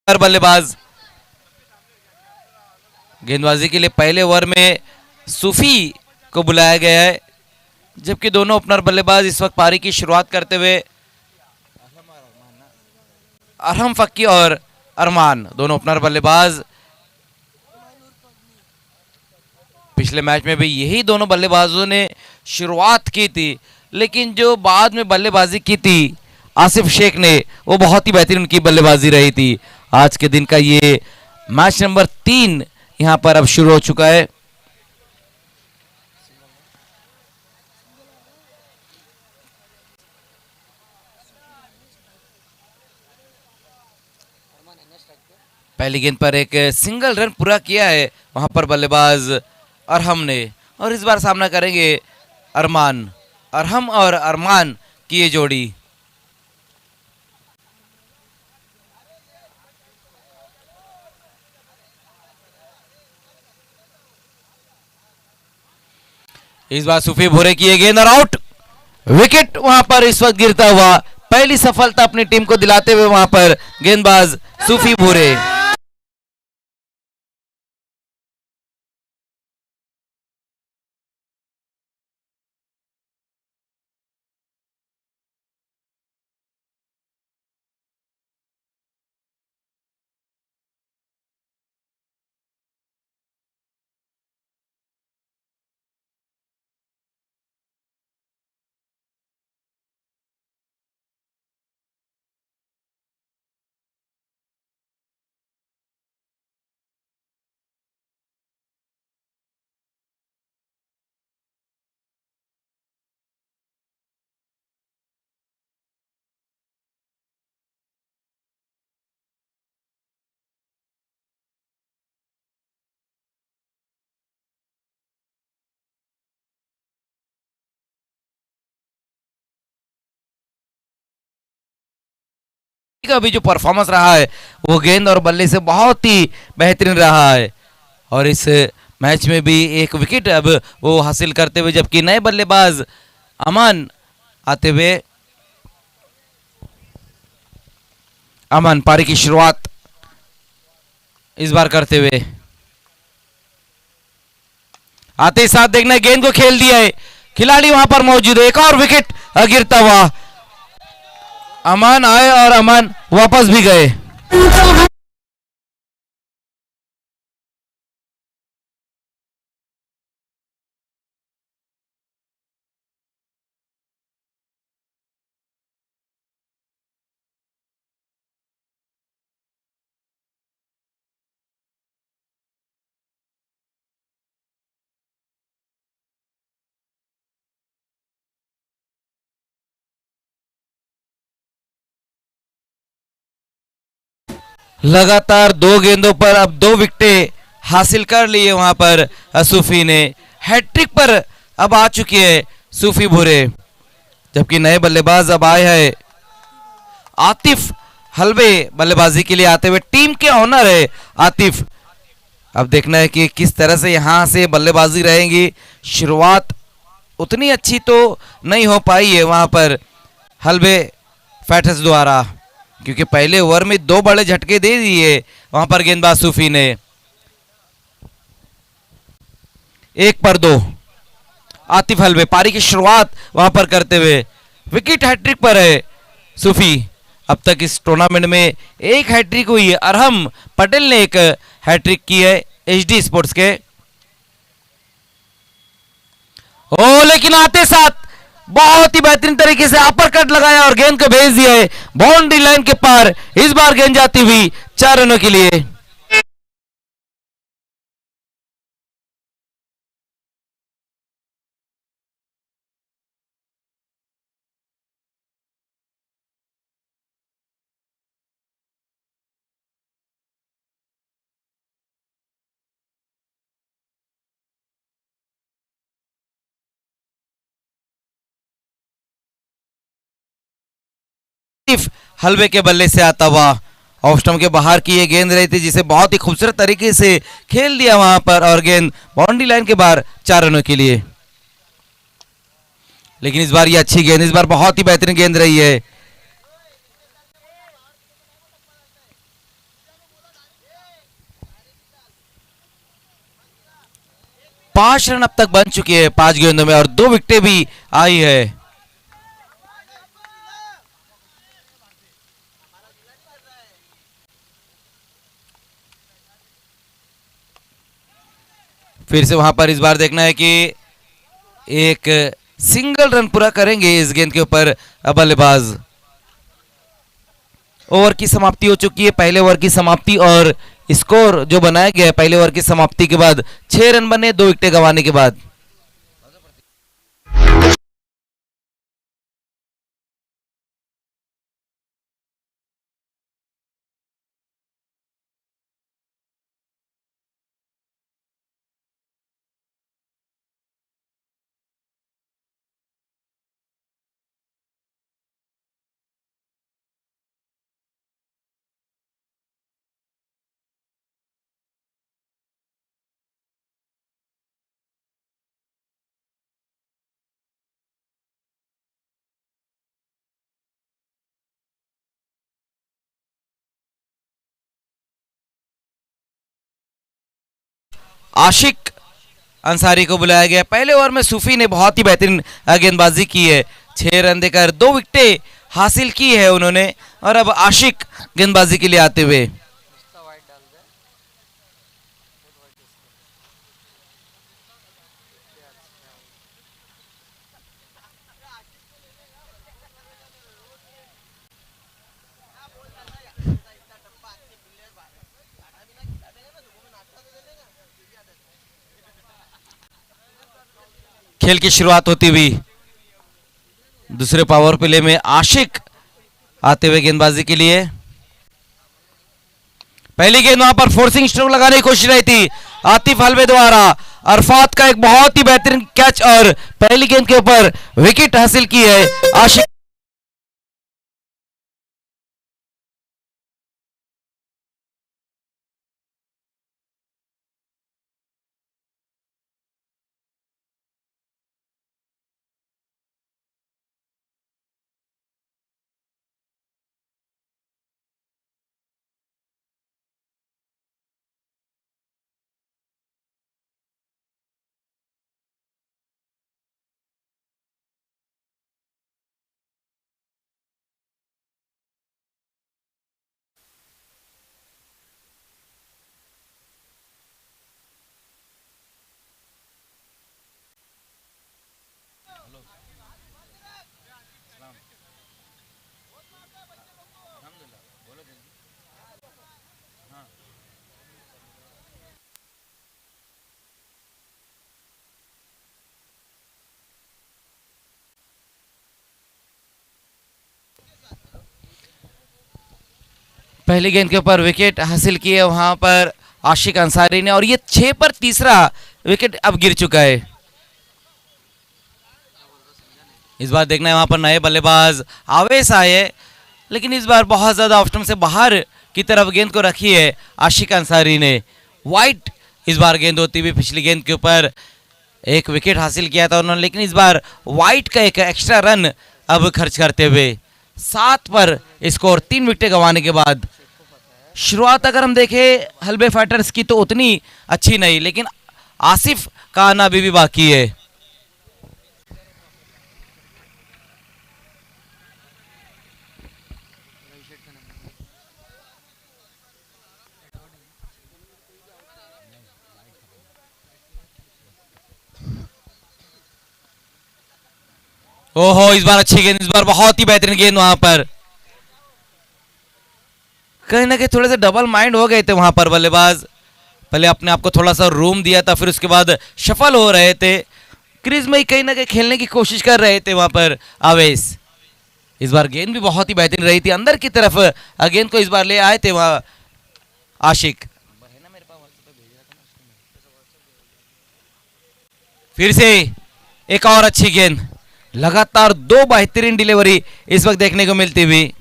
बल्लेबाज गेंदबाजी के लिए पहले ओवर में सूफी को बुलाया गया है, जबकि दोनों ओपनर बल्लेबाज इस वक्त पारी की शुरुआत करते हुए अरहम फक्की और अरमान दोनों ओपनर बल्लेबाज। पिछले मैच में भी यही दोनों बल्लेबाजों ने शुरुआत की थी, लेकिन जो बाद में बल्लेबाजी की थी आसिफ शेख ने, वो बहुत ही बेहतरीन उनकी बल्लेबाजी रही थी। आज के दिन का ये मैच नंबर 3 यहां पर अब शुरू हो चुका है। पहली गेंद पर एक सिंगल रन पूरा किया है वहां पर बल्लेबाज अरहम ने, और इस बार सामना करेंगे अरमान। अरहम और अरमान की ये जोड़ी। इस बार सूफी भूरे की ये गेंद और आउट। विकेट वहां पर इस वक्त गिरता हुआ, पहली सफलता अपनी टीम को दिलाते हुए वहां पर गेंदबाज सूफी भूरे। का भी जो परफॉर्मेंस रहा है वो गेंद और बल्ले से बहुत ही बेहतरीन रहा है, और इस मैच में भी एक विकेट अब वो हासिल करते हुए, जबकि नए बल्लेबाज अमन आते हुए। अमन पारी की शुरुआत इस बार करते हुए, आते ही साथ देखना गेंद को खेल दिया है, खिलाड़ी वहां पर मौजूद है। एक और विकेट गिरता हुआ, अमान आए और अमान वापस भी गए। लगातार 2 गेंदों पर अब 2 विकेटें हासिल कर लिए वहां पर सूफी ने। हैट्रिक पर अब आ चुकी है सूफी भूरे, जबकि नए बल्लेबाज अब आए हैं आतिफ हलवे बल्लेबाजी के लिए आते हुए। टीम के ऑनर है आतिफ। अब देखना है कि किस तरह से यहां से बल्लेबाजी रहेंगी। शुरुआत उतनी अच्छी तो नहीं हो पाई है वहां पर हलवे फैटस द्वारा, क्योंकि पहले ओवर में 2 बड़े झटके दे दिए वहां पर गेंदबाज सूफी ने। 1 पर 2 आतिफ हलवे पारी की शुरुआत वहां पर करते हुए। विकेट हैट्रिक पर है सूफी। अब तक इस टूर्नामेंट में एक हैट्रिक हुई है, अरहम पटेल ने एक हैट्रिक की है एचडी स्पोर्ट्स के। ओ लेकिन आते साथ बहुत ही बेहतरीन तरीके से अपर कट लगाया और गेंद को भेज दिया है बाउंड्री लाइन के पार। इस बार गेंद जाती हुई 4 रनों के लिए। हलवे के बल्ले से आता हुआ ऑफ स्टंप के बाहर की ये गेंद रही थी, जिसे बहुत ही खूबसूरत तरीके से खेल दिया वहां पर, और गेंद बाउंड्री लाइन के बाहर 4 रनों के लिए। लेकिन इस बार ये अच्छी गेंद, इस बार बहुत ही बेहतरीन गेंद रही है। 5 रन अब तक बन चुके हैं 5 गेंदों में और 2 विकेटें भी आई है। फिर से वहां पर इस बार देखना है कि एक सिंगल रन पूरा करेंगे इस गेंद के ऊपर बल्लेबाज। ओवर की समाप्ति हो चुकी है, पहले ओवर की समाप्ति, और स्कोर जो बनाया गया है पहले ओवर की समाप्ति के बाद 6 रन बने 2 विकेटें गंवाने के बाद। आशिक अंसारी को बुलाया गया। पहले ओवर में सूफी ने बहुत ही बेहतरीन गेंदबाजी की है, 6 रन देकर 2 विकेटें हासिल की है उन्होंने, और अब आशिक गेंदबाजी के लिए आते हुए। खेल की शुरुआत होती हुई दूसरे पावर प्ले में आशिक आते हुए गेंदबाजी के लिए। पहली गेंद वहां पर फोर्सिंग स्ट्रोक लगाने की कोशिश रही थी आतिफ हलवे द्वारा, अरफात का एक बहुत ही बेहतरीन कैच और पहली गेंद के ऊपर विकेट हासिल की है आशिक। पहली गेंद के ऊपर विकेट हासिल की है वहां पर आशिक अंसारी ने, और ये 6 पर तीसरा विकेट अब गिर चुका है। इस बार देखना है वहां पर नए बल्लेबाज आवेश आए, लेकिन इस बार बहुत ज्यादा ऑप्शन से बाहर की तरफ गेंद को रखी है आशिक अंसारी ने। वाइट इस बार गेंद होती हुई पिछली गेंद के ऊपर एक विकेट हासिल किया था उन्होंने, लेकिन इस बार वाइट का एक एक्स्ट्रा रन अब खर्च करते हुए 7 पर स्कोर 3 विकेटें गंवाने के बाद। शुरुआत अगर हम देखें हलबे फाइटर्स की तो उतनी अच्छी नहीं, लेकिन आसिफ का आना अभी भी बाकी है। ओहो, इस बार अच्छी गेंद, इस बार बहुत ही बेहतरीन गेंद वहां पर। कहीं ना कहीं थोड़े से डबल माइंड हो गए थे वहां पर बल्लेबाज, पहले अपने आप को थोड़ा सा रूम दिया था, फिर उसके बाद सफल हो रहे थे, क्रीज में कहीं ना कहीं खेलने की कोशिश कर रहे थे वहां पर आवेश। इस बार गेंद भी बहुत ही बेहतरीन रही थी, अंदर की तरफ गेंद को इस बार ले आए थे वहां आशिक। फिर से एक और अच्छी गेंद, लगातार 2 बेहतरीन डिलीवरी इस वक्त देखने को मिलती हुई।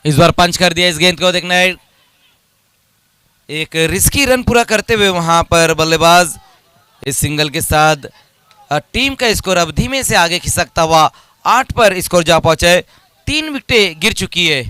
इस बार पंच कर दिया इस गेंद को, देखना है एक रिस्की रन पूरा करते हुए वहां पर बल्लेबाज इस सिंगल के साथ टीम का स्कोर अब धीमे से आगे खिसकता हुआ 8 पर स्कोर जा पहुंचा है। 3 विकेटें गिर चुकी है।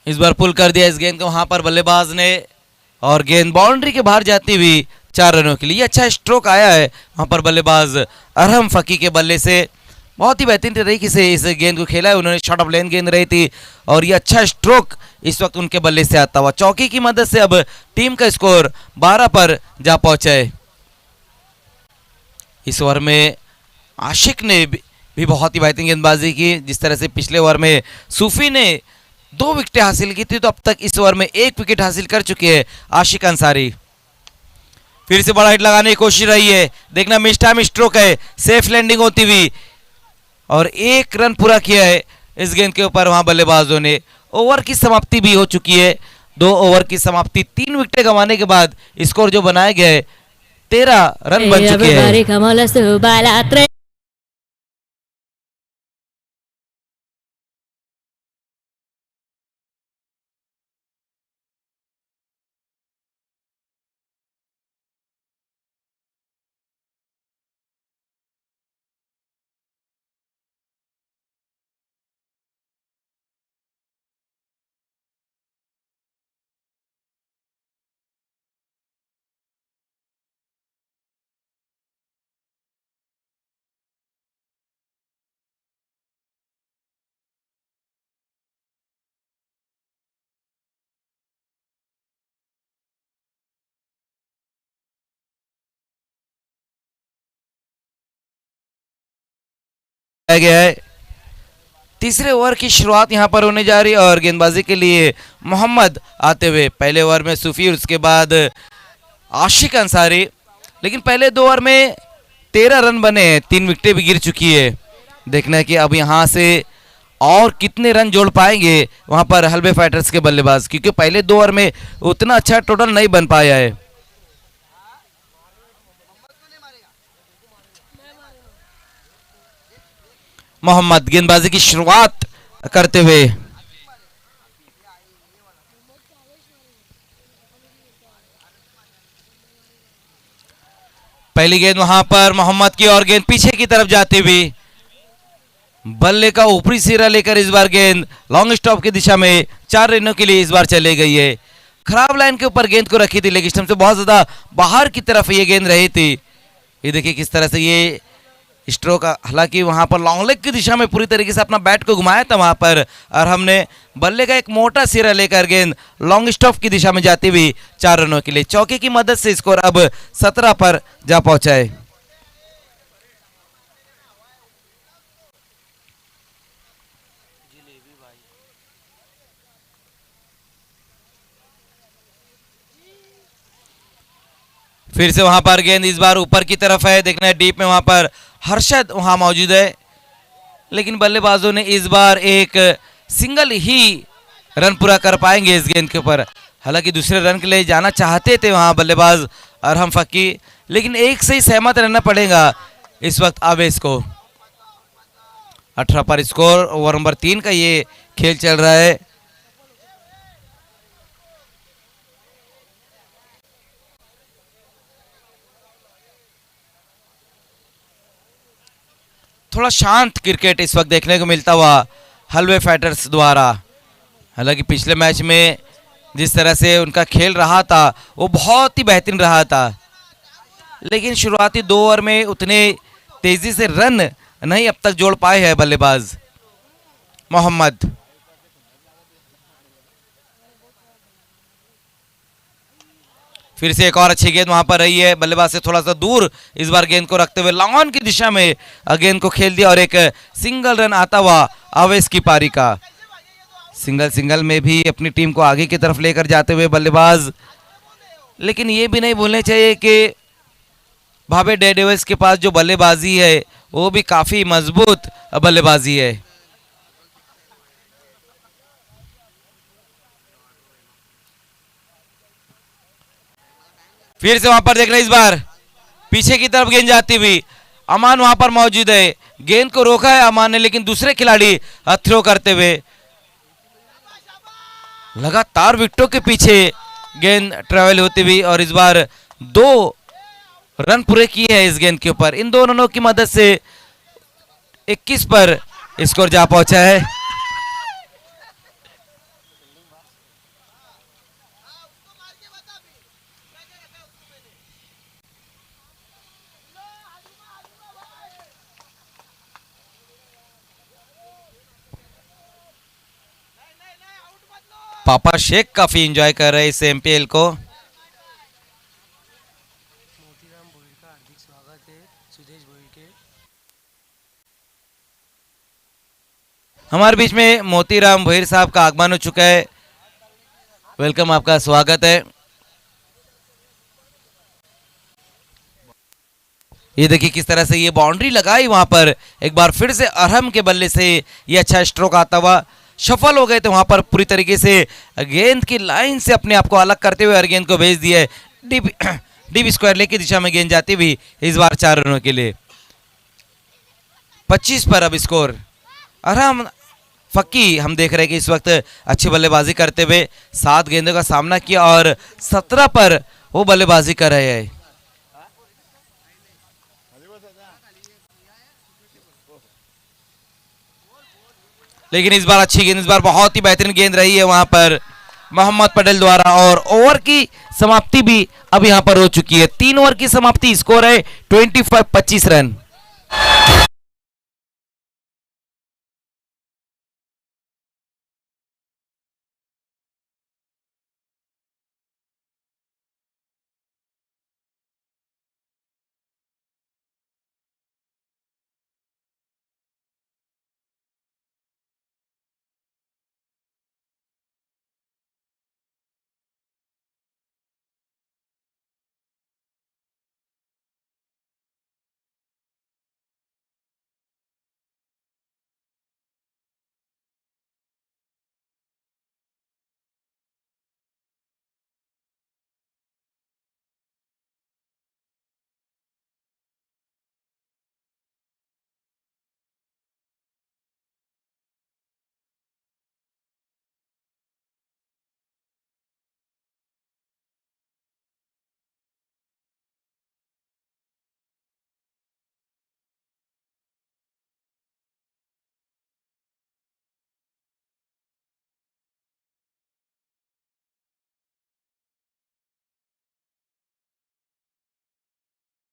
इस बार पुल कर दिया इस गेंद को वहां पर बल्लेबाज ने और गेंद बाउंड्री के बाहर जाती हुई 4 रनों के लिए अच्छा स्ट्रोक आया है वहां पर बल्लेबाज अरहम फकी के बल्ले से। बहुत ही बेहतरीन तरीके से इस गेंद को खेला है उन्होंने। शॉर्ट ऑफ लेन गेंद रही थी और ये अच्छा स्ट्रोक इस वक्त उनके बल्ले से आता हुआ। चौकी की मदद से अब टीम का स्कोर 12 पर जा पहुंचा है। इस ओवर में आशिक ने भी बहुत ही बेहतरीन गेंदबाजी की। जिस तरह से पिछले ओवर में सूफी ने 2 विकेटें हासिल की थी तो अब तक इस ओवर में 1 विकेट हासिल कर चुके हैं आशिक अंसारी। फिर से बड़ा हिट लगाने की कोशिश रही है। देखना मिस टाइम स्ट्रोक है, सेफ लैंडिंग होती हुई और 1 रन पूरा किया है इस गेंद के ऊपर वहां बल्लेबाजों ने। ओवर की समाप्ति भी हो चुकी है। 2 ओवर की समाप्ति 3 विकेटें गंवाने के बाद स्कोर जो बनाए गए 13 रन बन चुके हैं। गया है। तीसरे ओवर की शुरुआत यहां पर होने जा रही है और गेंदबाजी के लिए मोहम्मद आते हुए। पहले ओवर में सूफी और उसके बाद आशिक अंसारी। लेकिन पहले 2 ओवर में 13 रन बने हैं, 3 विकेटें भी गिर चुकी है। देखना है कि अब यहां से और कितने रन जोड़ पाएंगे वहां पर हल्बे फाइटर्स के बल्लेबाज, क्योंकि पहले 2 ओवर में उतना अच्छा टोटल नहीं बन पाया है। मोहम्मद गेंदबाजी की शुरुआत करते हुए पहली गेंद वहां पर मोहम्मद की और गेंद पीछे की तरफ जाती हुई बल्ले का ऊपरी सिरा लेकर इस बार गेंद लॉन्ग स्टॉप की दिशा में 4 रनों के लिए इस बार चली गई है। खराब लाइन के ऊपर गेंद को रखी थी, लेग स्टंप से बहुत ज्यादा बाहर की तरफ ये गेंद रही थी। ये देखिए किस तरह से ये स्ट्रोक, हालांकि वहां पर लॉन्ग लेग की दिशा में पूरी तरीके से अपना बैट को घुमाया था वहां पर और हमने बल्ले का एक मोटा सिरा लेकर गेंद लॉन्ग स्टॉप की दिशा में जाती हुई 4 रनों के लिए चौके की मदद से स्कोर अब 17 पर जा पहुंचा है। फिर से वहां पर गेंद इस बार ऊपर की तरफ है। देखना है डीप में वहां पर हर्षद वहां मौजूद है, लेकिन बल्लेबाजों ने इस बार एक सिंगल ही रन पूरा कर पाएंगे इस गेंद के ऊपर। हालांकि दूसरे रन के लिए जाना चाहते थे वहां बल्लेबाज अरहम फकी, लेकिन एक से ही सहमत रहना पड़ेगा इस वक्त आवेश को। 18 पर स्कोर, ओवर नंबर 3 का ये खेल चल रहा है। थोड़ा शांत क्रिकेट इस वक्त देखने को मिलता हुआ हल्बे फाइटर्स द्वारा। हालांकि पिछले मैच में जिस तरह से उनका खेल रहा था वो बहुत ही बेहतरीन रहा था, लेकिन शुरुआती 2 ओवर में उतने तेजी से रन नहीं अब तक जोड़ पाए हैं बल्लेबाज मोहम्मद। फिर से एक और अच्छी गेंद वहां पर रही है, बल्लेबाज से थोड़ा सा दूर इस बार गेंद को रखते हुए लॉन्ग ऑन की दिशा में गेंद को खेल दिया और एक सिंगल रन आता हुआ आवेश की पारी का। सिंगल में भी अपनी टीम को आगे की तरफ लेकर जाते हुए बल्लेबाज, लेकिन ये भी नहीं भूलना चाहिए कि भावे डेविल्स के पास जो बल्लेबाजी है वो भी काफी मजबूत बल्लेबाजी है। फिर से वहां पर देख रहे इस बार पीछे की तरफ गेंद जाती हुई अमान वहां पर मौजूद है। गेंद को रोका है अमान ने, लेकिन दूसरे खिलाड़ी थ्रो करते हुए लगातार विकेटों के पीछे गेंद ट्रेवल होती हुई और इस बार 2 रन पूरे किए हैं इस गेंद के ऊपर। इन 2 रनों की मदद से 21 पर स्कोर जा पहुंचा है। पापा शेख काफी एंजॉय कर रहे हैं इस एमपीएल को। मोतीराम भोईर का हार्दिक स्वागत है। सुदेश भोईर के हमारे बीच में मोतीराम भोईर साहब का आगमन हो चुका है। वेलकम, आपका स्वागत है। ये देखिए किस तरह से ये बाउंड्री लगाई वहां पर। एक बार फिर से अरहम के बल्ले से ये अच्छा स्ट्रोक आता हुआ सफल हो गए थे वहां पर पूरी तरीके से गेंद की लाइन से अपने आप को अलग करते हुए और गेंद को भेज दिया है डीप स्क्वायर लेग की दिशा में गेंद जाती हुई इस बार 4 रनों के लिए। 25 पर अब स्कोर। अरहम फक्की हम देख रहे हैं कि इस वक्त अच्छी बल्लेबाजी करते हुए 7 गेंदों का सामना किया और 17 पर वो बल्लेबाजी कर रहे हैं। लेकिन इस बार अच्छी गेंद, इस बार बहुत ही बेहतरीन गेंद रही है वहां पर मोहम्मद पटेल द्वारा और ओवर की समाप्ति भी अब यहां पर हो चुकी है। 3 ओवर की समाप्ति, स्कोर है 25 रन।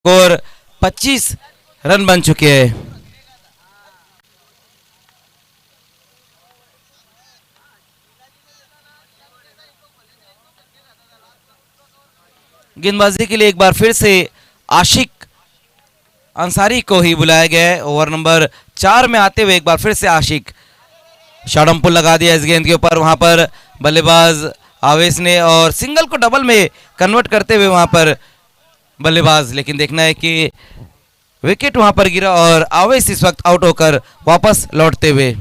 स्कोर 25 रन बन चुके हैं। गेंदबाजी के लिए एक बार फिर से आशिक अंसारी को ही बुलाया गया है। ओवर नंबर 4 में आते हुए एक बार फिर से आशिक शॉर्ट पुल लगा दिया इस गेंद के ऊपर। वहां पर बल्लेबाज आवेश ने और सिंगल को डबल में कन्वर्ट करते हुए वहां पर बल्लेबाज, लेकिन देखना है कि विकेट वहां पर गिरा और आवेश इस वक्त आउट होकर वापस लौटते हुए।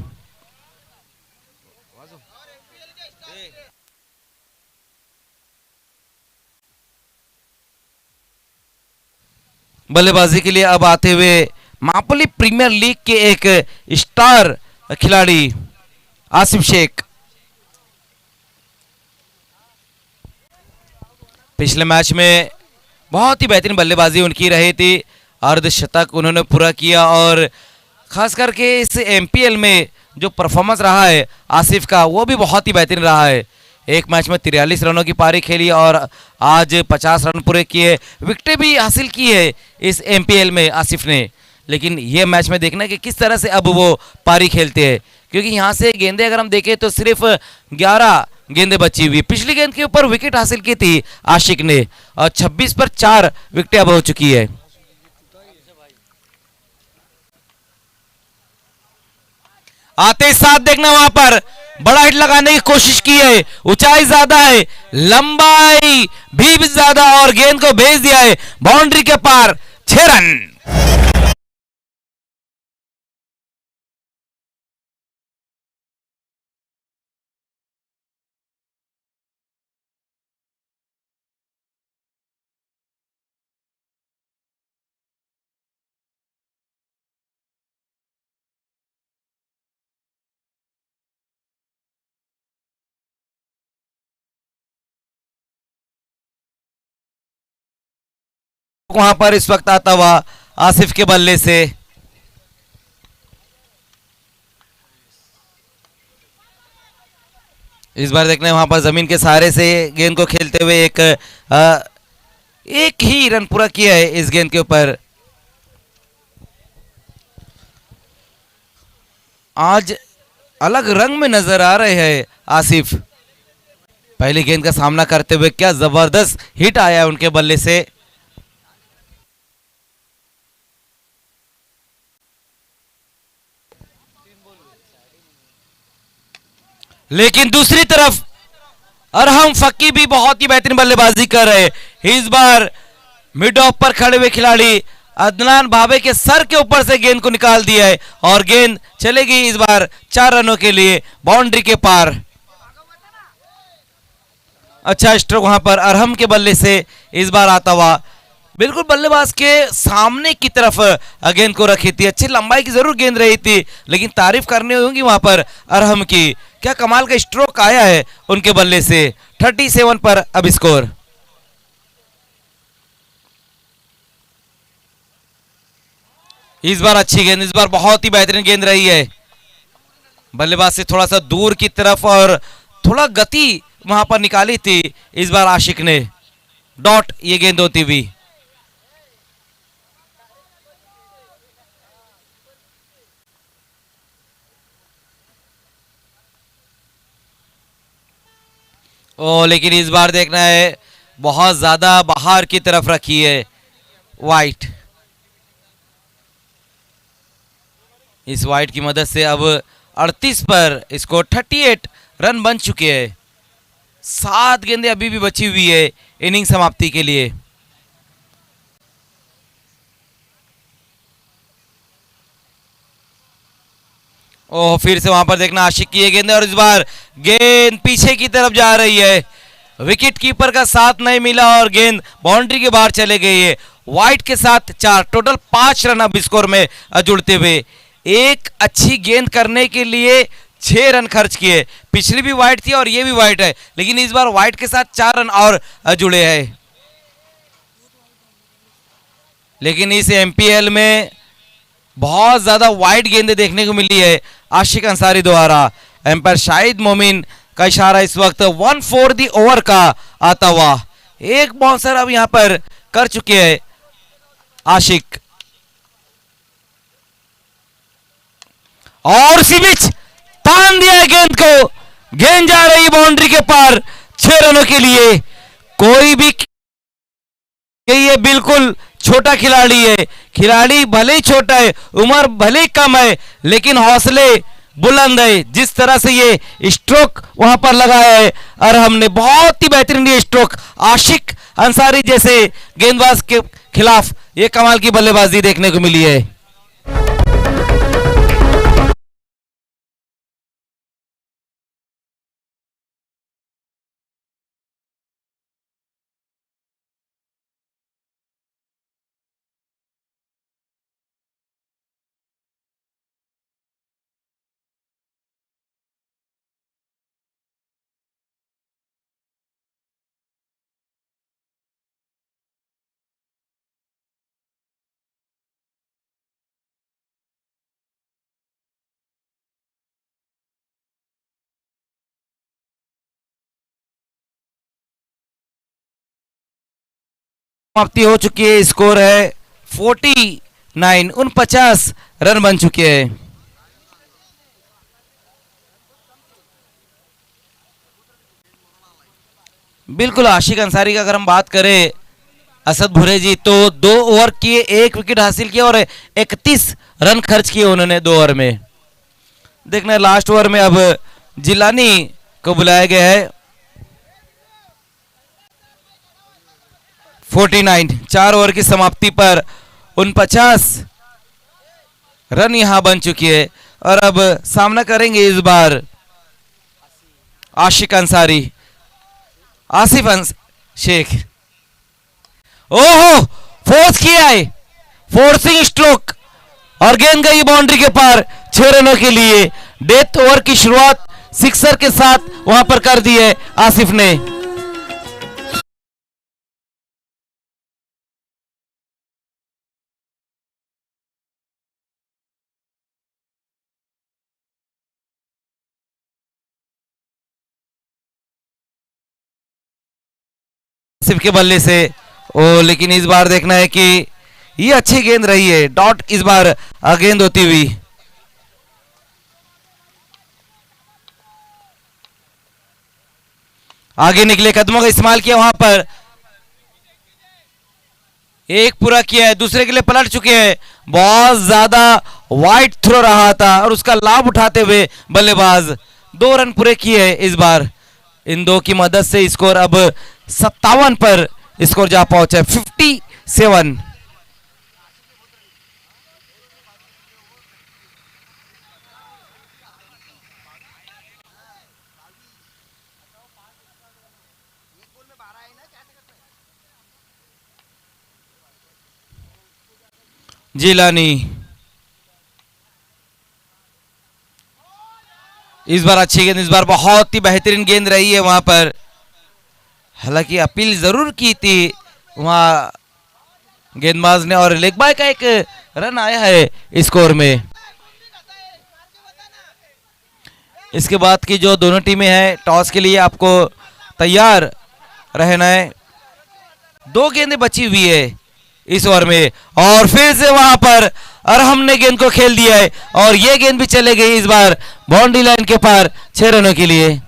बल्लेबाजी के लिए अब आते हुए मापुली प्रीमियर लीग के एक स्टार खिलाड़ी आसिफ शेख। पिछले मैच में बहुत ही बेहतरीन बल्लेबाजी उनकी रही थी, अर्धशतक उन्होंने पूरा किया और खास करके इस एमपीएल में जो परफॉर्मेंस रहा है आसिफ का वो भी बहुत ही बेहतरीन रहा है। एक मैच में 43 रनों की पारी खेली और आज 50 रन पूरे किए, विकेटें भी हासिल की है इस एमपीएल में आसिफ ने। लेकिन ये मैच में देखना है कि किस तरह से अब वो पारी खेलते हैं, क्योंकि यहाँ से गेंदें अगर हम देखें तो सिर्फ 11 गेंदें बची हुई। पिछली गेंद के ऊपर विकेट हासिल की थी आशिक ने और 26 पर 4 विकेटें अब हो चुकी है। आते साथ देखना वहां पर बड़ा हिट लगाने की कोशिश की है, ऊंचाई ज्यादा है, लंबाई भी ज्यादा और गेंद को भेज दिया है बाउंड्री के पार। 6 रन। वहां पर इस वक्त आता हुआ आसिफ के बल्ले से। इस बार देखना है वहां पर जमीन के सहारे से गेंद को खेलते हुए एक ही रन पूरा किया है इस गेंद के ऊपर। आज अलग रंग में नजर आ रहे हैं आसिफ। पहली गेंद का सामना करते हुए क्या जबरदस्त हिट आया है उनके बल्ले से। लेकिन दूसरी तरफ अरहम फकी भी बहुत ही बेहतरीन बल्लेबाजी कर रहे हैं। इस बार मिड ऑफ पर खड़े हुए खिलाड़ी अदनान भावे के सर के ऊपर से गेंद को निकाल दिया है और गेंद चलेगी इस बार 4 रनों के लिए बाउंड्री के पार। अच्छा स्ट्रोक वहां पर अरहम के बल्ले से इस बार आता हुआ, बिल्कुल बल्लेबाज के सामने की तरफ गेंद को रखी थी। अच्छी लंबाई की जरूर गेंद रही थी, लेकिन तारीफ करनी होगी वहां पर अरहम की। क्या कमाल का स्ट्रोक आया है उनके बल्ले से। 37 पर अब स्कोर। इस बार अच्छी गेंद, इस बार बहुत ही बेहतरीन गेंद रही है बल्लेबाज से थोड़ा सा दूर की तरफ और थोड़ा गति वहां पर निकाली थी इस बार आशिक ने। डॉट ये गेंद होती हुई। ओ लेकिन इस बार देखना है बहुत ज्यादा बाहर की तरफ रखी है वाइट। इस वाइट की मदद से अब 38 पर स्कोर 38 रन बन चुके हैं। 7 गेंदें अभी भी बची हुई है इनिंग समाप्ति के लिए। ओह फिर से वहां पर देखना आशिक की ये गेंद है और इस बार गेंद पीछे की तरफ जा रही है। विकेट कीपर का साथ नहीं मिला और गेंद बाउंड्री के बाहर चले गई है। वाइट के साथ 4, टोटल 5 रन अब स्कोर में जुड़ते हुए। एक अच्छी गेंद करने के लिए 6 रन खर्च किए। पिछली भी वाइट थी और ये भी वाइट है, लेकिन इस बार वाइट के साथ 4 रन और जुड़े हैं। लेकिन इस एमपीएल में बहुत ज्यादा वाइड गेंदें देखने को मिली है आशिक अंसारी द्वारा। एम्पायर शाहिद मोमिन का इशारा इस वक्त 1 for the ओवर का आता हुआ। एक बाउंसर अब यहां पर कर चुके हैं आशिक और इसी बीच तान दिया है गेंद को। गेंद जा रही बाउंड्री के पार 6 रनों के लिए। कोई भी ये बिल्कुल छोटा खिलाड़ी है, खिलाड़ी भले ही छोटा है, उम्र भले ही कम है, लेकिन हौसले बुलंद है। जिस तरह से ये स्ट्रोक वहां पर लगाया है और हमने बहुत ही बेहतरीन ये स्ट्रोक आशिक अंसारी जैसे गेंदबाज के खिलाफ ये कमाल की बल्लेबाजी देखने को मिली है। समाप्ति हो चुकी है। स्कोर है 49, 49 रन बन चुके हैं। बिल्कुल आशिक अंसारी का अगर हम बात करें असद भुरे जी, तो 2 ओवर किए, 1 विकेट हासिल किया और 31 रन खर्च किए उन्होंने 2 ओवर में। देखना लास्ट ओवर में अब जिलानी को बुलाया गया है। 49, 4 ओवर की समाप्ति पर 49 रन यहां बन चुकी है और अब सामना करेंगे इस बार आशिक अंसारी, आसिफ शेख। ओहो फोर्स किया है, फोर्सिंग स्ट्रोक और गेंद गई बाउंड्री के पार 6 रनों के लिए। डेथ ओवर की शुरुआत सिक्सर के साथ वहां पर कर दी है आसिफ ने। आसिफ के बल्ले से। ओ लेकिन इस बार देखना है कि ये अच्छी गेंद रही है, डॉट इस बार गेंद होती हुई। आगे निकले कदमों का इस्तेमाल किया, वहां पर एक पूरा किया है, दूसरे के लिए पलट चुके हैं। बहुत ज्यादा वाइड थ्रो रहा था और उसका लाभ उठाते हुए बल्लेबाज 2 रन पूरे किए इस बार। इन दो की मदद से स्कोर अब 57 पर स्कोर जा पहुंचा 57। जिलानी इस बार अच्छी गेंद, इस बार बहुत ही बेहतरीन गेंद रही है वहां पर। हालांकि अपील जरूर की थी वहां गेंदबाज ने और लेग बाय का एक रन आया है स्कोर में। इसके बाद की जो दोनों टीमें हैं टॉस के लिए आपको तैयार रहना है। 2 गेंदें बची हुई है इस ओवर में और फिर से वहां पर अरहम ने गेंद को खेल दिया है और यह गेंद भी चले गई इस बार बाउंड्री लाइन के पार 6 रनों के लिए।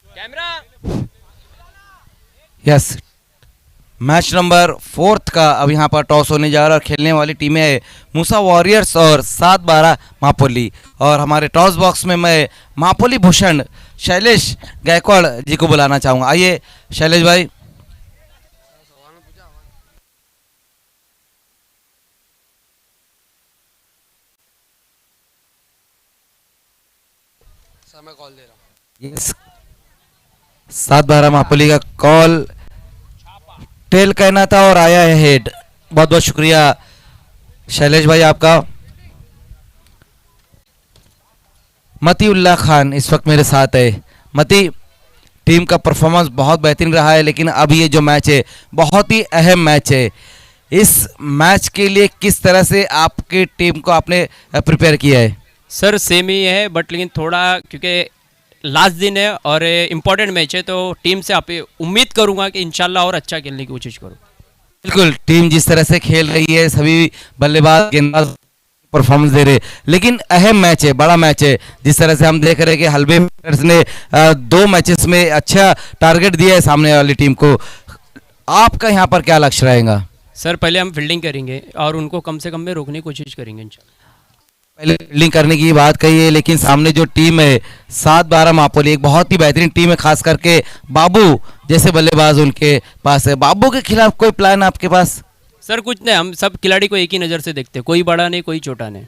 कैमरा यस मैच नंबर 4 का अब यहाँ पर टॉस होने जा रहा है और खेलने वाली टीमें है मूसा वॉरियर्स और 7-12 मापोली। और हमारे टॉस बॉक्स में मैं मापोली भूषण शैलेश गायकवाड़ जी को बुलाना चाहूँगा। आइए शैलेश भाई। सर मैं कॉल दे रहा हूँ। यस 7-12 मापोली का कॉल टेल कहना था और आया है हेड। बहुत बहुत शुक्रिया शैलेश भाई आपका। मती उल्लाह खान इस वक्त मेरे साथ है। मती, टीम का परफॉर्मेंस बहुत बेहतरीन रहा है लेकिन अब ये जो मैच है बहुत ही अहम मैच है। इस मैच के लिए किस तरह से आपकी टीम को आपने प्रिपेयर किया है? सर सेम ही है, बट लेकिन थोड़ा क्योंकि लास्ट दिन है और इम्पोर्टेंट मैच है, तो टीम से आप उम्मीद करूंगा कि इंशाल्लाह और अच्छा खेलने की कोशिश करूँ। बिल्कुल, टीम जिस तरह से खेल रही है, सभी बल्लेबाज गेंदबाज परफॉर्मेंस दे रहे हैं, लेकिन अहम मैच है, बड़ा मैच है। जिस तरह से हम देख रहे हैं कि हल्बे फाइटर्स ने 2 मैचेस में अच्छा टारगेट दिया है सामने वाली टीम को। आपका यहाँ पर क्या लक्ष्य रहेगा? सर पहले हम फील्डिंग करेंगे और उनको कम से कम में रोकने की कोशिश करेंगे इंशाल्लाह। पहले फील्डिंग करने की बात कही है, लेकिन सामने जो टीम है 7-12 मापोली, एक बहुत ही बेहतरीन टीम है, खास करके बाबू जैसे बल्लेबाज उनके पास है। बाबू के खिलाफ कोई प्लान आपके पास? सर कुछ नहीं, हम सब खिलाड़ी को एक ही नज़र से देखते हैं, कोई बड़ा नहीं कोई छोटा नहीं।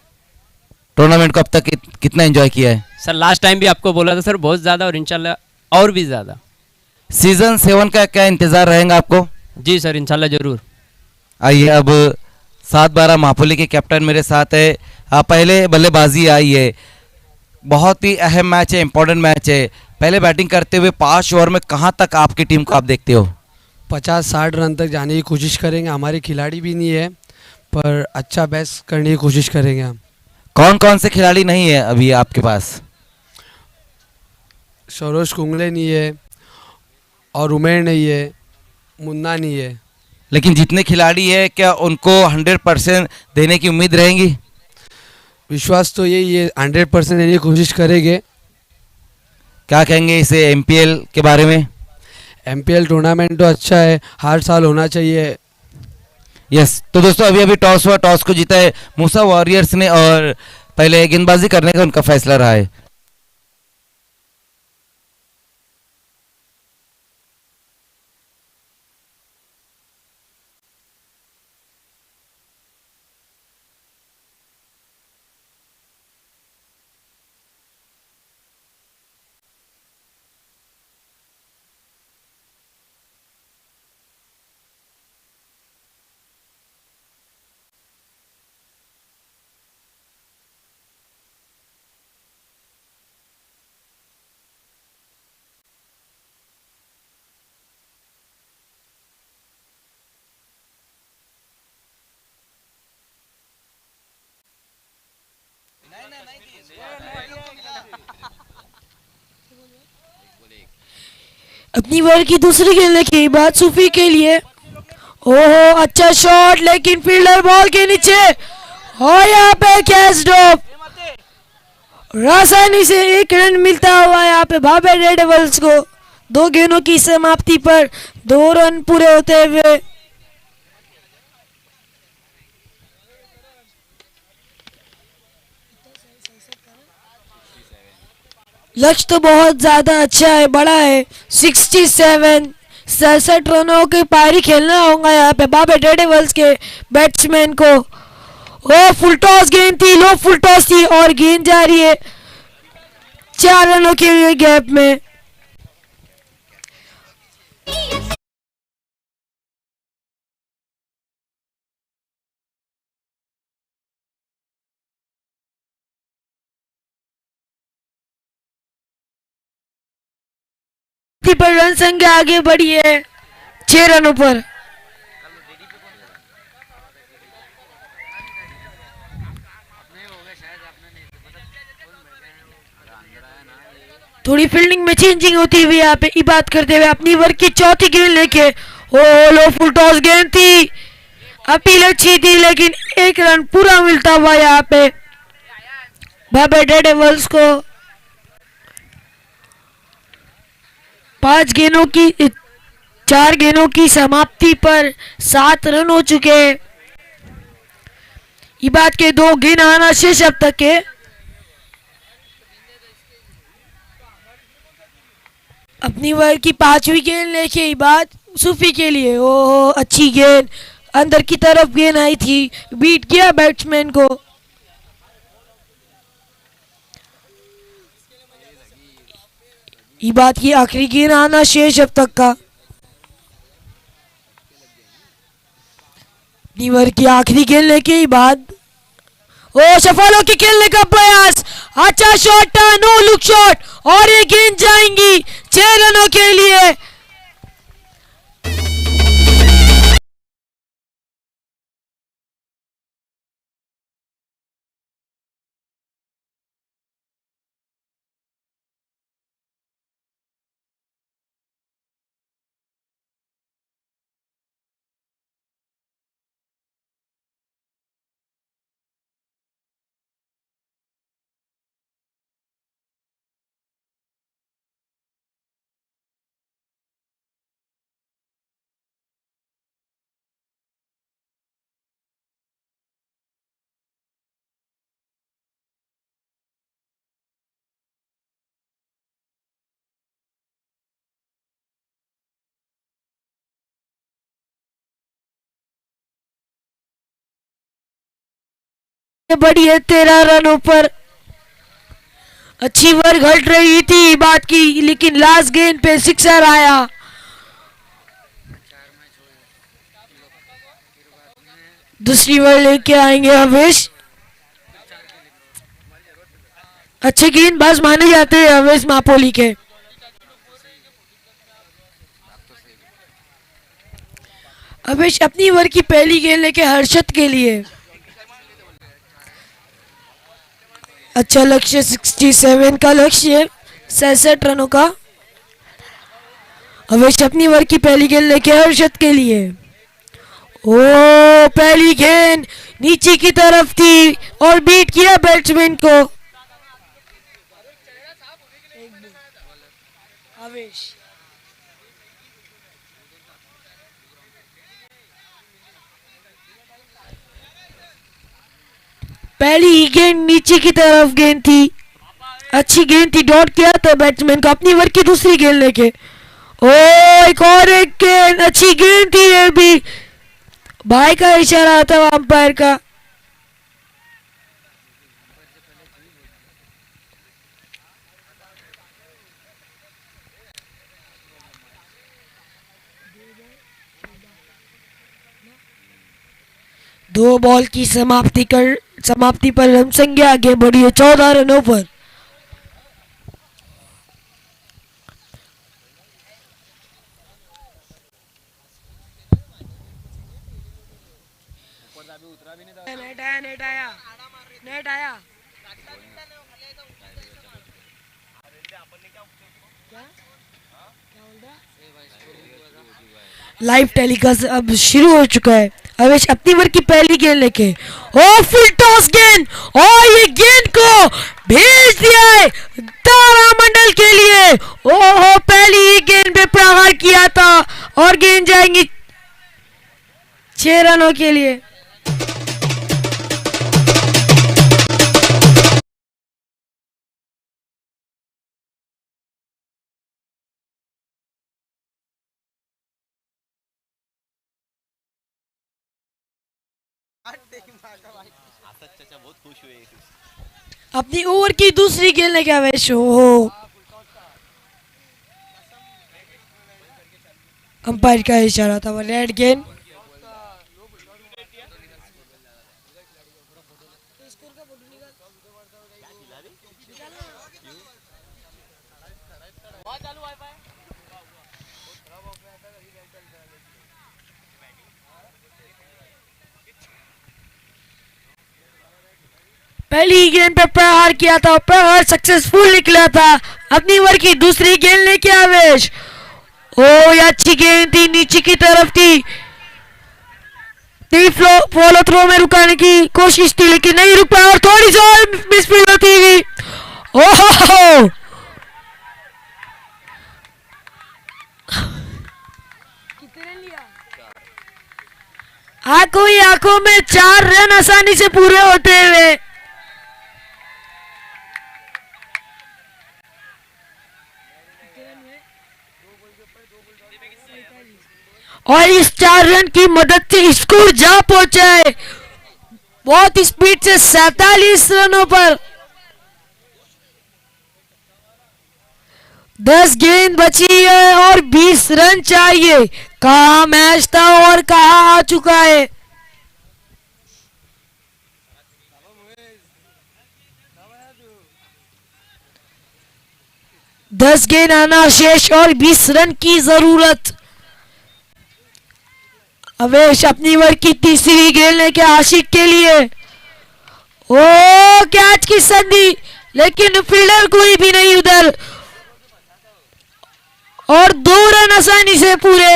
टूर्नामेंट को अब तक कितना एंजॉय किया है? सर लास्ट टाइम भी आपको बोला था सर, बहुत ज़्यादा और इंशाल्लाह और भी ज़्यादा। सीजन 7 का क्या इंतजार रहेगा आपको? जी सर इंशाल्लाह ज़रूर। आइए, अब 7-12 मापोली के कैप्टन मेरे साथ है। पहले बल्लेबाजी आई है, बहुत ही अहम मैच है, इंपॉर्टेंट मैच है। पहले बैटिंग करते हुए 5 ओवर में कहाँ तक आपकी टीम को आप देखते हो? 50-60 रन तक जाने की कोशिश करेंगे। हमारे खिलाड़ी भी नहीं है, पर अच्छा बेस्ट करने की कोशिश करेंगे हम। कौन कौन से खिलाड़ी नहीं है अभी आपके पास? सरोज कुंगले नहीं है और उमेर नहीं है, मुन्ना नहीं है। लेकिन जितने खिलाड़ी है, क्या उनको 100% देने की उम्मीद रहेगी? विश्वास तो यही है, 100% देने की कोशिश करेंगे। क्या कहेंगे इसे एमपीएल के बारे में? एमपीएल टूर्नामेंट तो अच्छा है, हर साल होना चाहिए। यस, तो दोस्तों अभी अभी टॉस हुआ, टॉस को जीता है मूसा वॉरियर्स ने और पहले गेंदबाजी करने का उनका फैसला रहा है। अपनी ओवर की दूसरी खेलने की बात सूफी के लिए। ओहो अच्छा शॉट, लेकिन फील्डर बॉल के नीचे और यहाँ पे कैच ड्रॉप। आसानी से 1 रन मिलता हुआ यहाँ पे भाभे रेड डेविल्स को। 2 गेंदों की समाप्ति पर 2 रन पूरे होते हुए लक्ष्य तो बहुत ज्यादा अच्छा है, बड़ा है। 67 रनों की पारी खेलना होगा यहाँ पे बाबे डेविल्स के बैट्समैन को। ओ फुल टॉस गेंद थी, लो फुल टॉस थी और गेंद जा रही है 4 रनों के लिए गैप में। पर रन संख्या आगे बढ़ी है 6 रनों पर। थोड़ी फील्डिंग में चेंजिंग होती हुई यहाँ पे बात करते हुए अपनी ओवर की चौथी गेंद लेके। ओ लो फुल टॉस गेंद थी, अपील अच्छी थी, लेकिन 1 रन पूरा मिलता हुआ यहाँ पे भाभे डेविल्स को। 4 गेंदों की समाप्ति पर 7 रन हो चुके हैं। ये बात के 2 गेंद आना शेष अब तक के। अपनी ओवर की 5वीं गेंद लेके बात सूफी के लिए। ओहो अच्छी गेंद, अंदर की तरफ गेंद आई थी, बीट किया बैट्समैन को। ये बात की आखिरी गेंद आना शेष अब तक का। नीवर की आखिरी गेंद लेके ही बाद ओ सफालो की खेलने का प्रयास, अच्छा शॉट था, नो लुक शॉट और ये गेंद जाएंगी 6 रनों के लिए। बढ़ी है 13 रनों पर। अच्छी ओवर घट रही थी बात की, लेकिन लास्ट गेंद पे सिक्सर आया। दूसरी ओवर लेके आएंगे अवेश। अच्छे गेंदबाज माने जाते हैं अवेश मापोली के। अवेश अपनी ओवर की पहली गेंद लेके हर्षद के लिए। अच्छा लक्ष्य 67 का लक्ष्य, 67 रनों का। अवेश अपनी ओवर की पहली गेंद लेके हर्षद के लिए। ओ पहली गेंद नीचे की तरफ थी और बीट किया बैट्समैन को। अवेश पहली ही गेंद नीचे की तरफ गेंद थी, अच्छी गेंद थी, डॉट किया था बैट्समैन को अपनी ओवर की दूसरी गेंद लेके। ओ एक और एक गेंद, अच्छी गेंद थी ये भी। भाई का इशारा था अंपायर का। दो बॉल की समाप्ति पर रणसंज्ञा आगे बढ़ी है 14 रनों पर। नेट आया लाइव टेलीकास्ट अब शुरू हो चुका है। अवेश अपनी ओवर की पहली गेंद लेके, ओ फुल टॉस गेंद, और ये गेंद को भेज दिया है तारामंडल के लिए। ओहो पहली ही गेंद पे प्रहार किया था और गेंद जाएंगी 6 रनों के लिए। अपनी ओवर की दूसरी गेंद लेके अवेश। हो अंपायर का इशारा था, वो रेड गेंद। पहली गेंद पे प्रहार किया था, प्रहार सक्सेसफुल निकला था। अपनी ओवर की दूसरी गेंद लेके अवेश। ओ ये अच्छी गेंद थी, नीचे की तरफ थी, फॉलो थ्रो में रुकाने की कोशिश थी लेकिन नहीं रुक पाया और थोड़ी सी और मिसफील्ड होती हुई। ओहो आंखों ही आंखों में 4 रन आसानी से पूरे होते हुए। और इस 4 रन की मदद से स्कोर जा पहुंचा है बहुत स्पीड से 47 रनों पर। 10 गेंद बची है और 20 रन चाहिए। कहाँ मैच था और कहाँ आ चुका है। दस गेंद आना शेष और 20 रन की जरूरत। अवेश अपनी ओवर की तीसरी गेंद लेके आशिक के लिए। ओ कैच की संधि लेकिन फील्डर कोई भी नहीं उधर और 2 रन आसानी से पूरे।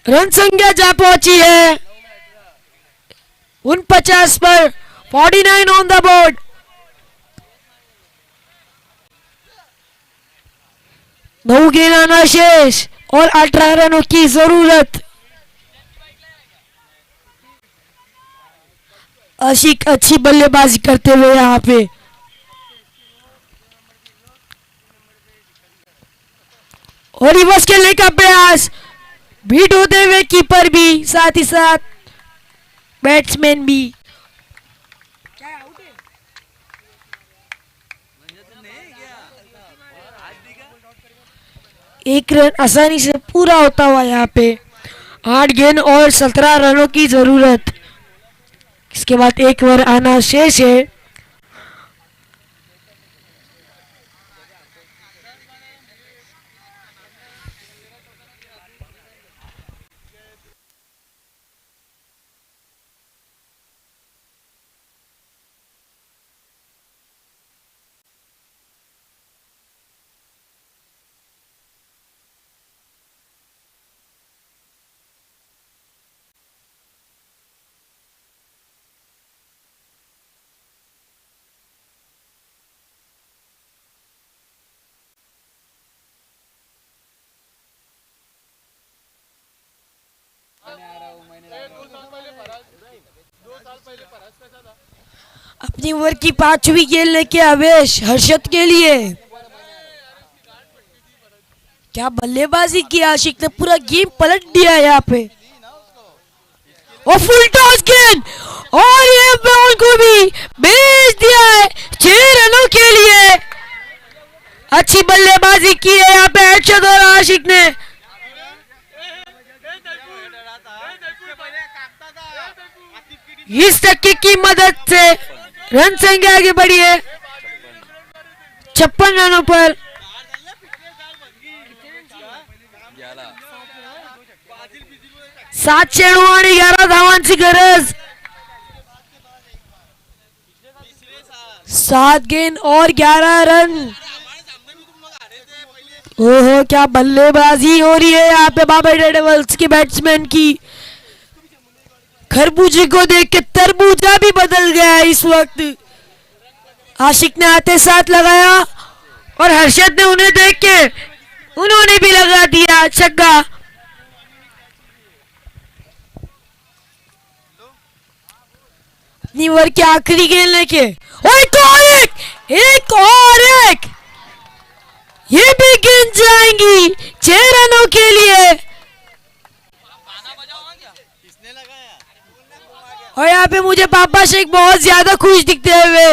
रन संख्या जा पहुंची है 49 पर, 49 ऑन द बोर्ड। नौ गेंद आना शेष और 18 रनों की जरूरत। आशिक अच्छी बल्लेबाजी करते हुए यहाँ पे और रिवर्स खेलने का प्रयास, बीट होते हुए कीपर भी, साथ ही साथ बैट्समैन भी। एक रन आसानी से पूरा होता हुआ यहाँ पे। 8 गेंद और 17 रनों की जरूरत। इसके बाद 1 ओवर आना शेष है। अपनी ओवर की 5वीं गेंद लेके आवेश हर्षद के लिए। क्या बल्लेबाजी की, आशिक ने पूरा गेम पलट दिया यहाँ पे। और फुल टॉस गेंद और ये बॉल को भी भेज दिया है 6 रनों के लिए। अच्छी बल्लेबाजी की है यहाँ पे हर्षद और आशिक ने। इस टक्के की मदद से रन संख्या आगे बढ़ी है 56 रनों पर। 7 चेंडू आणि 11 धावांची गरज। 7 गेंद और 11 रन। ओहो क्या बल्लेबाजी हो रही है यहाँ पे बाबर डेविल्स के बैट्समैन की। खरबूजे को देख के तरबूजा भी बदल गया है इस वक्त। आशिक ने आते साथ लगाया और हर्षद ने उन्हें देख के उन्होंने भी लगा दिया छक्का। अपनी ओवर की आखिरी गेंद लेके एक और एक ये भी गेंद जाएंगी 6 रनों के लिए। और यहाँ पे मुझे पापा शेख बहुत ज्यादा खुश दिखते हुए।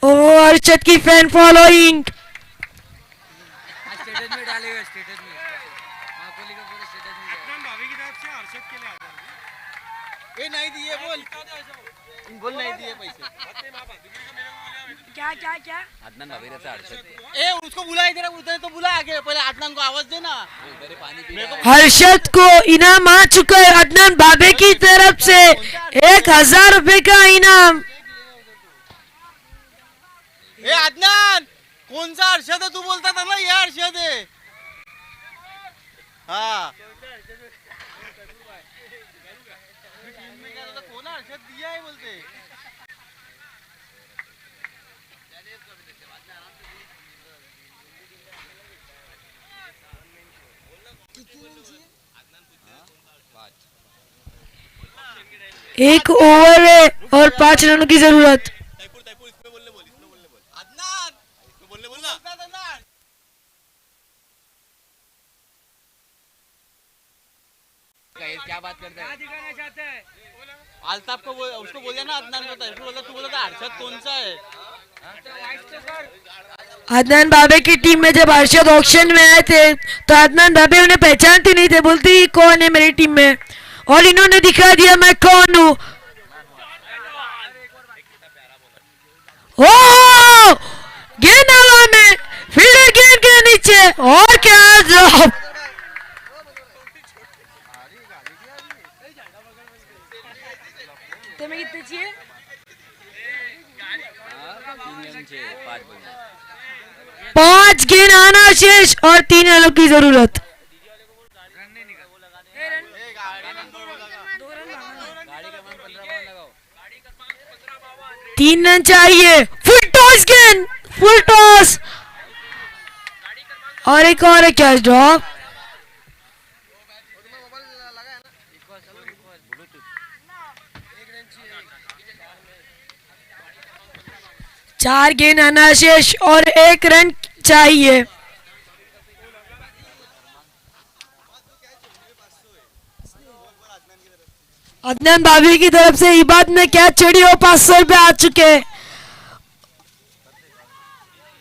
और अर्शद की फैन फॉलोइंग। क्या अदनान भाभी रहता है। उसको बुला इधर, उधर तो बुला आगे, पहले अदनान को आवाज देना। हर्षद को इनाम आ चुका है अदनान भाभी की तरफ से 1000 रुपए का इनाम। अदनान कौन सा हर्षद है? तू बोलता था ना ये हर्षद है। हाँ कौन हर्षद दिया है बोलते। एक ओवर है और 5 रनों की जरूरत। क्या बात करते हैं? दिखाना चाहते हैं? अल्ताफ को उसको बोलिए ना अदनान को। तू बोला था हर्षद कौन सा है? अदनान बाबे की टीम में जब हर्षद ऑक्शन में आए थे तो अदनान बाबे उन्हें पहचानती नहीं थे, बोलती कौन है मेरी टीम में, और इन्होंने दिखा दिया मैं कौन हूँ। ओ गेंद हवा में, फील्डर गेंद के नीचे, और क्या ड्रॉप। तुम्हें कितने चाहिए? 5 गेंद आना शेष और 3 रनों की जरूरत। 3 रन चाहिए। फुल टॉस गेंद, फुल टॉस और एक और कैच ड्रॉप। चार गेंद आना शेष और 1 रन चाहिए। अदनान भाभी की तरफ से इबाद में कैच चढ़ी और 500 रुपए आ चुके हैं।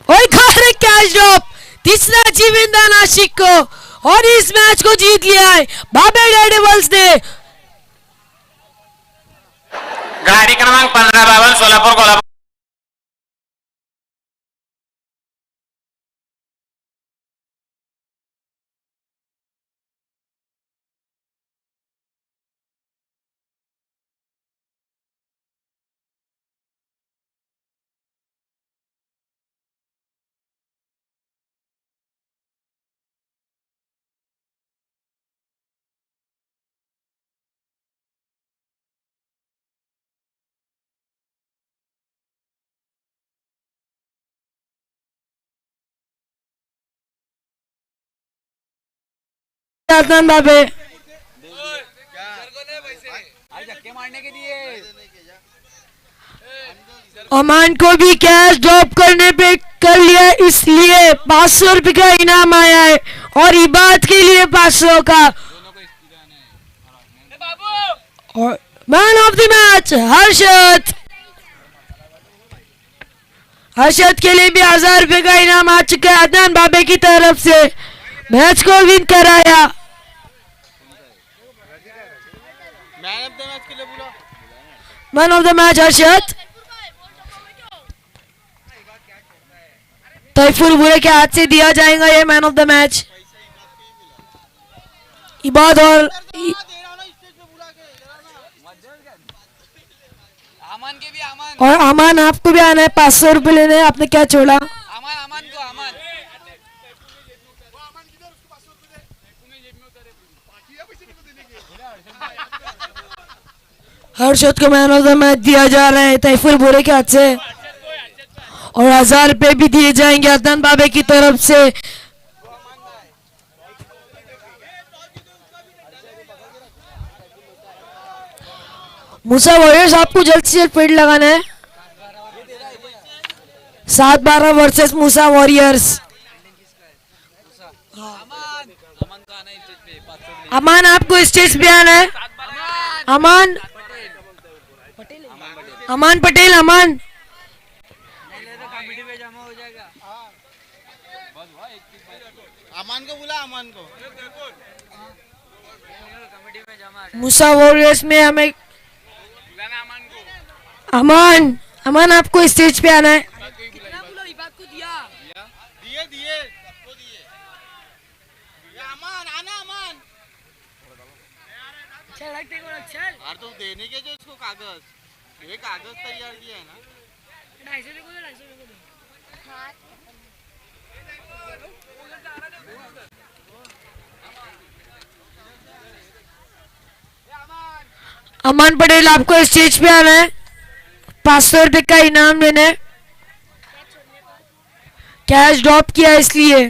और खा रहे कैच ड्रॉप, तीसरा जीविंदा नाशिक को, और इस मैच को जीत लिया है बाबे डेडेबल्स ने। गाडी क्रमांक 1552 सोलापूर कोल्हापूर। अदनान भाभी धक्के मारने के लिए ओमान को भी कैश ड्रॉप करने पे कर लिया, इसलिए 500 रुपए का इनाम आया है और इबाद के लिए 500 का। और man of the match Harshad, Harshad के लिए भी 1000 रुपए का इनाम आ चुका है अदनान बाबे की तरफ से। मैच को विन कराया। मैन ऑफ द मैच के लिए बोला। Man of the match Harshad Taifur बुरे के हाथ से दिया जाएगा ये man of the match. Ibad Aman के भी अमान और अमान आपको भी आना है 500 रुपए लेने। आपने क्या छोड़ा? अमान अमान को अमान हर्षद को मैन ऑफ द मैच दिया जा रहा है तैफुर बुरे के हाथ से, और 1000 रुपए भी दिए जाएंगे अदनान बाबे की तरफ से। मूसा वॉरियर्स आपको जल्द से जल्द पेड़ लगाना है। 7-12 वर्सेस मूसा वॉरियर्स। अमान आपको स्टेज पे आना है। अमान अमान पटेल अमान अमान को बुला अमान को। मूसा वॉरियर्स में हमें अमान अमान आपको स्टेज पे आना है। दिए दिए सबको दिए। अमान आना अमान। यार तो देने के जो इसको कागज, ये कागज तैयार किया है ना। अमान पटेल आपको स्टेज पे आना है। 500 रुपए का इनाम लेना है। कैश ड्रॉप किया इसलिए।